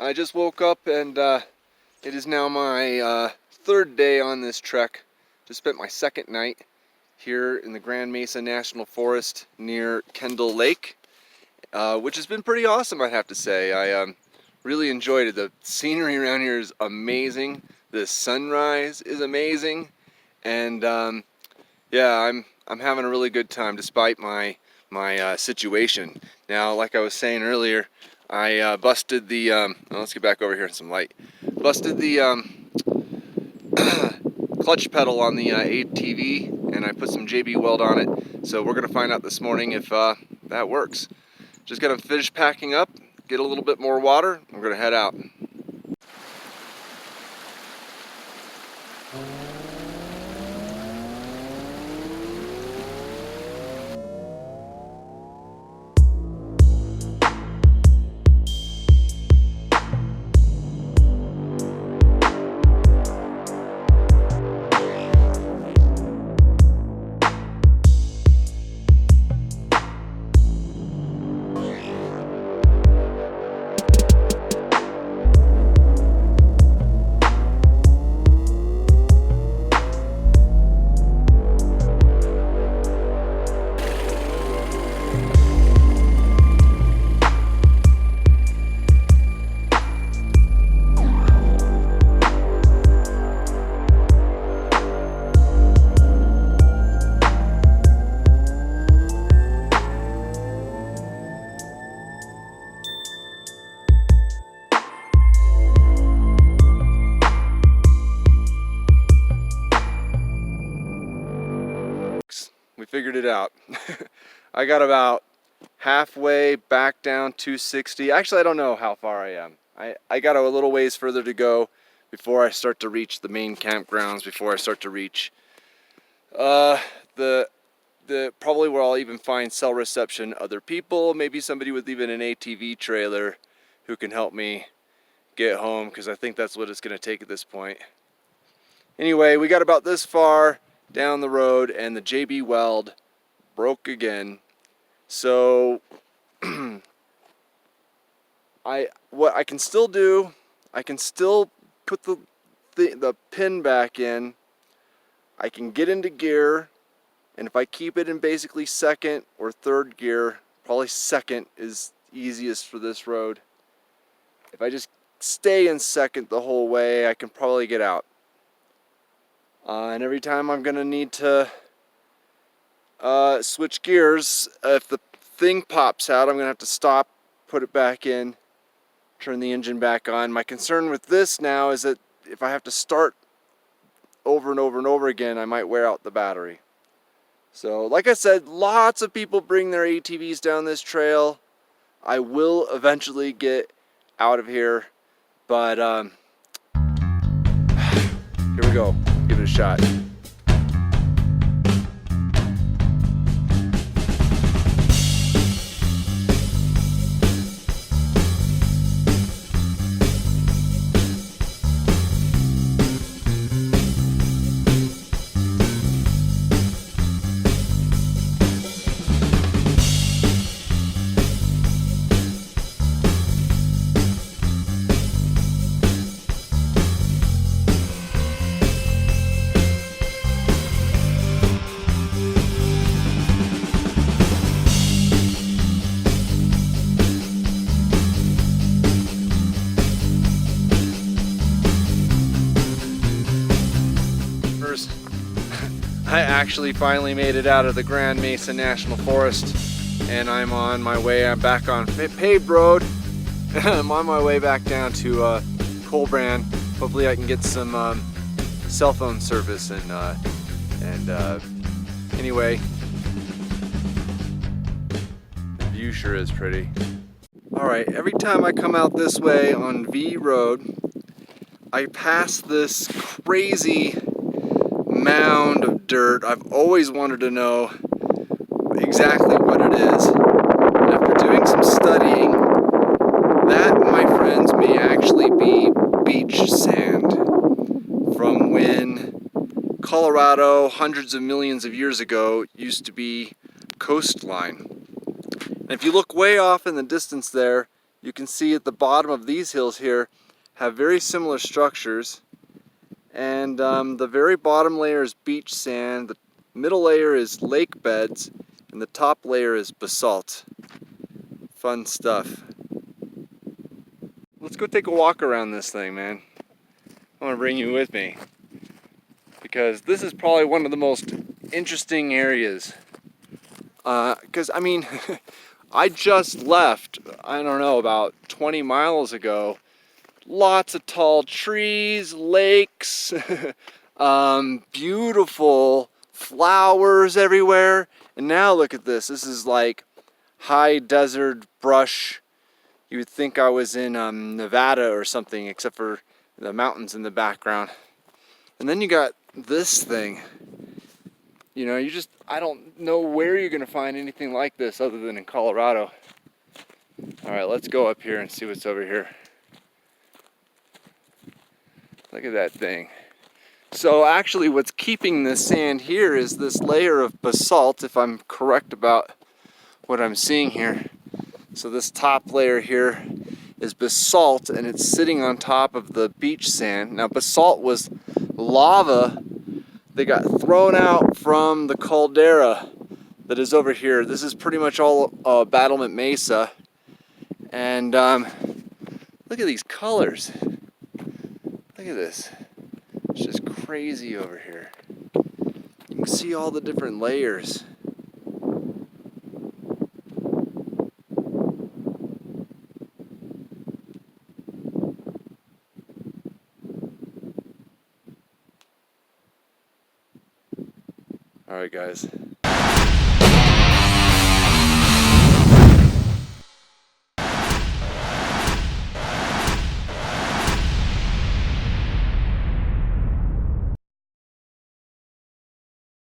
I just woke up and it is now my third day on this trek. Just spent my second night here in the Grand Mesa National Forest near Kendall Lake, which has been pretty awesome, I'd have to say. I really enjoyed it. The scenery around here is amazing. The sunrise is amazing, and yeah, I'm having a really good time despite my situation. Now, like I was saying earlier, I busted the, well, let's get back over here in some light. Busted the clutch pedal on the ATV, and I put some JB weld on it. So we're gonna find out this morning if that works. Just gonna finish packing up, get a little bit more water, and we're gonna head out. We figured it out. I got about halfway back down 260. Actually, I don't know how far I am. I got a little ways further to go before I start to reach the main campgrounds, before I start to reach the probably where I'll even find cell reception, other people, maybe somebody with even an ATV trailer who can help me get home, because I think that's what it's going to take at this point. Anyway, we got about this far down the road and the JB weld broke again. So what I can still do, I can still put the pin back in. I can get into gear, and if I keep it in basically second or third gear, probably second is easiest for this road. If I just stay in second the whole way, I can probably get out. And every time I'm gonna need to switch gears, if the thing pops out, I'm gonna have to stop, put it back in, turn the engine back on. My concern with this now is that if I have to start over and over and over again, I might wear out the battery. So like I said, lots of people bring their ATVs down this trail. I will eventually get out of here, but here we go. Give it a shot. I actually finally made it out of the Grand Mesa National Forest, and I'm on my way. I'm back on paved road. I'm on my way back down to Colbrand. Hopefully I can get some cell phone service, and anyway, the view sure is pretty. Alright, every time I come out this way on V Road, I pass this crazy mound of dirt. I've always wanted to know exactly what it is. And after doing some studying, that, my friends, may actually be beach sand from when Colorado, hundreds of millions of years ago, used to be coastline. And if you look way off in the distance there, you can see at the bottom of these hills here have very similar structures. And the very bottom layer is beach sand, the middle layer is lake beds, and the top layer is basalt. Fun stuff. Let's go take a walk around this thing, man. I want to bring you with me, because this is probably one of the most interesting areas. Because, I mean, I just left, I don't know, about 20 miles ago. Lots of tall trees, lakes, beautiful flowers everywhere. And now look at this. This is like high desert brush. You would think I was in Nevada or something, except for the mountains in the background. And then you got this thing. You know, I don't know where you're gonna find anything like this other than in Colorado. All right, let's go up here and see what's over here. Look at that thing. So actually what's keeping this sand here is this layer of basalt, if I'm correct about what I'm seeing here. So this top layer here is basalt, and it's sitting on top of the beach sand. Now basalt was lava that got thrown out from the caldera that is over here. This is pretty much all Battlement Mesa. And look at these colors. Look at this. It's just crazy over here. You can see all the different layers. All right, guys.